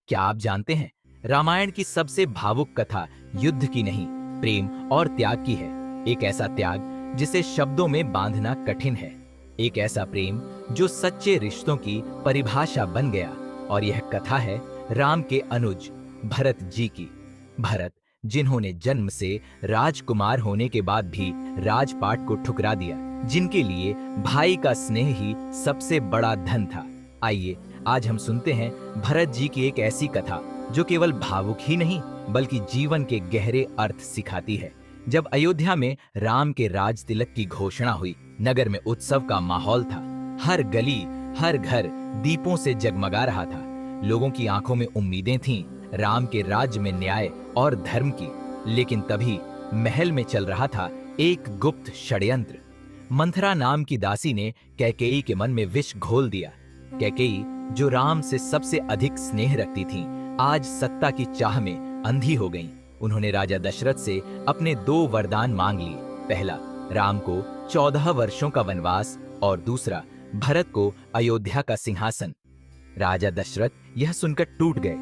क्या आप जानते हैं, रामायण की सबसे भावुक कथा युद्ध की नहीं, प्रेम और त्याग की है। एक ऐसा त्याग जिसे शब्दों में बांधना कठिन है। एक ऐसा प्रेम जो सच्चे रिश्तों की परिभाषा बन गया। और यह कथा है राम के अनुज भरत जी की। भरत, जिन्होंने जन्म से राजकुमार होने के बाद भी राजपाट को ठुकरा दिया, जिनके लिए भाई का स्नेह ही सबसे बड़ा धन था। आइए आज हम सुनते हैं भरत जी की एक ऐसी कथा जो केवल भावुक ही नहीं बल्कि जीवन के गहरे अर्थ सिखाती है। जब अयोध्या में राम के राज तिलक की घोषणा हुई, नगर में उत्सव का माहौल था। हर गली, हर घर दीपों से जगमगा रहा था। लोगों की आंखों में उम्मीदें थीं राम के राज्य में न्याय और धर्म की। लेकिन तभी महल में चल रहा था एक गुप्त षड्यंत्र। मंथरा नाम की दासी ने कैकेयी के मन में विष घोल दिया। कैकेयी, जो राम से सबसे अधिक स्नेह रखती थीं, आज सत्ता की चाह में अंधी हो गईं। उन्होंने राजा दशरथ से अपने 2 वरदान मांग लिए। पहला, राम को 14 वर्षों का वनवास और दूसरा, भरत को अयोध्या का सिंहासन। राजा दशरथ यह सुनकर टूट गए।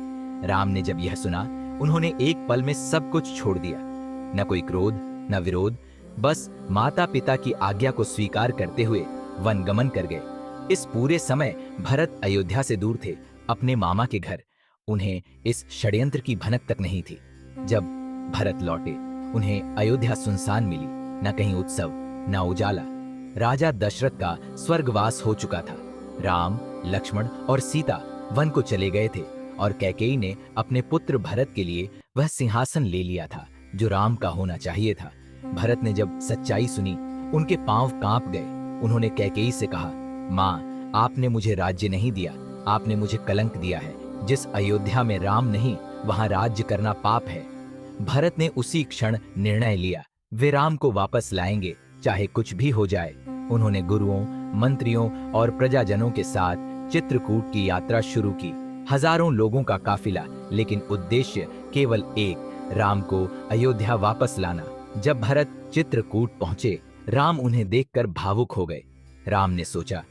राम ने जब यह सुना, उन्होंने एक पल में सब कुछ छोड़ दिया। न कोई क्रोध, न विरोध, बस माता पिता की आज्ञा को स्वीकार करते हुए वनगमन कर गए। इस पूरे समय भरत अयोध्या से दूर थे, अपने मामा के घर। उन्हें इस षड्यंत्र की भनक तक नहीं थी। जब भरत लौटे, उन्हें अयोध्या सुनसान मिली। न कहीं उत्सव, न उजाला। राजा दशरथ का स्वर्गवास हो चुका था। राम, लक्ष्मण और सीता वन को चले गए थे और कैकेयी ने अपने पुत्र भरत के लिए वह सिंहासन ले लिया था जो राम का होना चाहिए था। भरत ने जब सच्चाई सुनी, उनके पांव कांप गए। उन्होंने कैकेयी से कहा, माँ, आपने मुझे राज्य नहीं दिया, आपने मुझे कलंक दिया है। जिस अयोध्या में राम नहीं, वहां राज्य करना पाप है। भरत ने उसी क्षण निर्णय लिया, वे राम को वापस लाएंगे, चाहे कुछ भी हो जाए। उन्होंने गुरुओं, मंत्रियों और प्रजाजनों के साथ चित्रकूट की यात्रा शुरू की। हजारों लोगों का काफिला, लेकिन उद्देश्य केवल एक, राम को अयोध्या वापस लाना। जब भरत चित्रकूट पहुंचे, राम उन्हें देखकर भावुक हो गए। राम ने सोचा,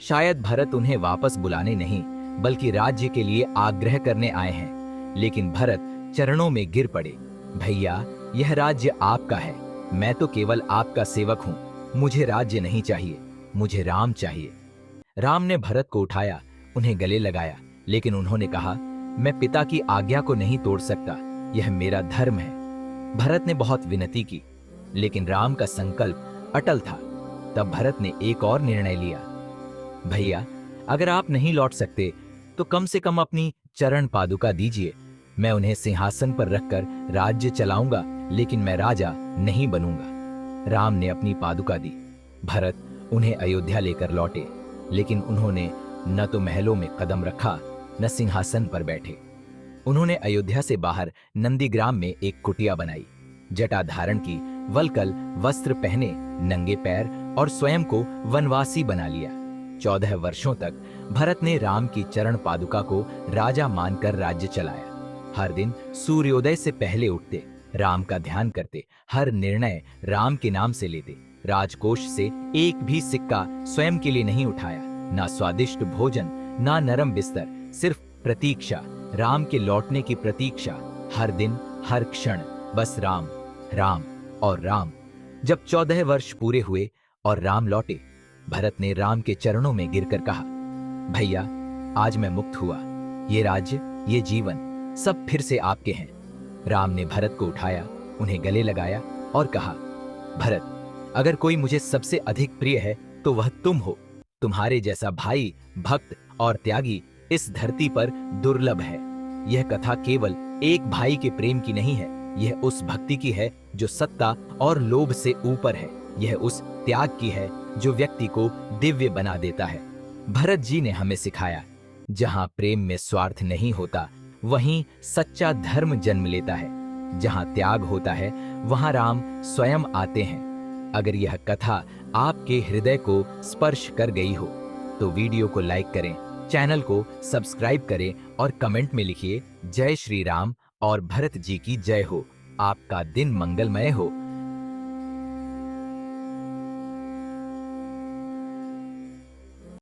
शायद भरत उन्हें वापस बुलाने नहीं बल्कि राज्य के लिए आग्रह करने आए हैं। लेकिन भरत चरणों में गिर पड़े। भैया, यह राज्य आपका है, मैं तो केवल आपका सेवक हूं। मुझे राज्य नहीं चाहिए, मुझे राम चाहिए। राम ने भरत को उठाया, उन्हें गले लगाया, लेकिन उन्होंने कहा, मैं पिता की आज्ञा को नहीं तोड़ सकता, यह मेरा धर्म है। भरत ने बहुत विनती की, लेकिन राम का संकल्प अटल था। तब भरत ने एक और निर्णय लिया, भैया, अगर आप नहीं लौट सकते तो कम से कम अपनी चरण पादुका दीजिए। मैं उन्हें सिंहासन पर रखकर राज्य चलाऊंगा, लेकिन मैं राजा नहीं बनूंगा। राम ने अपनी पादुका दी। भरत उन्हें अयोध्या लेकर लौटे, लेकिन उन्होंने न तो महलों में कदम रखा, न सिंहासन पर बैठे। उन्होंने अयोध्या से बाहर नंदीग्राम में एक कुटिया बनाई, जटा धारण की, वलकल वस्त्र पहने, नंगे पैर और स्वयं को वनवासी बना लिया। 14 वर्षों तक भरत ने राम की चरण पादुका को राजा मानकर राज्य चलाया। हर दिन सूर्योदय से पहले उठते, राम का ध्यान करते, हर निर्णय राम के नाम से लेते। राजकोष से एक भी सिक्का स्वयं के लिए नहीं उठाया। ना स्वादिष्ट भोजन, ना नरम बिस्तर, सिर्फ प्रतीक्षा, राम के लौटने की प्रतीक्षा। हर दिन, हर क्षण बस राम, राम और राम। जब 14 वर्ष पूरे हुए और राम लौटे, भरत ने राम के चरणों में गिरकर कहा, भैया, आज मैं मुक्त हुआ। ये राज्य, ये जीवन सब फिर से आपके हैं। राम ने भरत को उठाया, उन्हें गले लगाया और कहा, भरत, अगर कोई मुझे सबसे अधिक प्रिय है तो वह तुम हो। तुम्हारे जैसा भाई, भक्त और त्यागी इस धरती पर दुर्लभ है। यह कथा केवल एक भाई के प्रेम की नहीं है, यह उस भक्ति की है जो सत्ता और लोभ से ऊपर है। यह उस त्याग की है जो व्यक्ति को दिव्य बना देता है। भरत जी ने हमें सिखाया, जहां प्रेम में स्वार्थ नहीं होता, वहीं सच्चा धर्म जन्म लेता है। जहां त्याग होता है, वहां राम स्वयं आते हैं। अगर यह कथा आपके हृदय को स्पर्श कर गई हो तो वीडियो को लाइक करें, चैनल को सब्सक्राइब करें और कमेंट में लिखिए, जय श्री राम और भरत जी की जय हो। आपका दिन मंगलमय हो।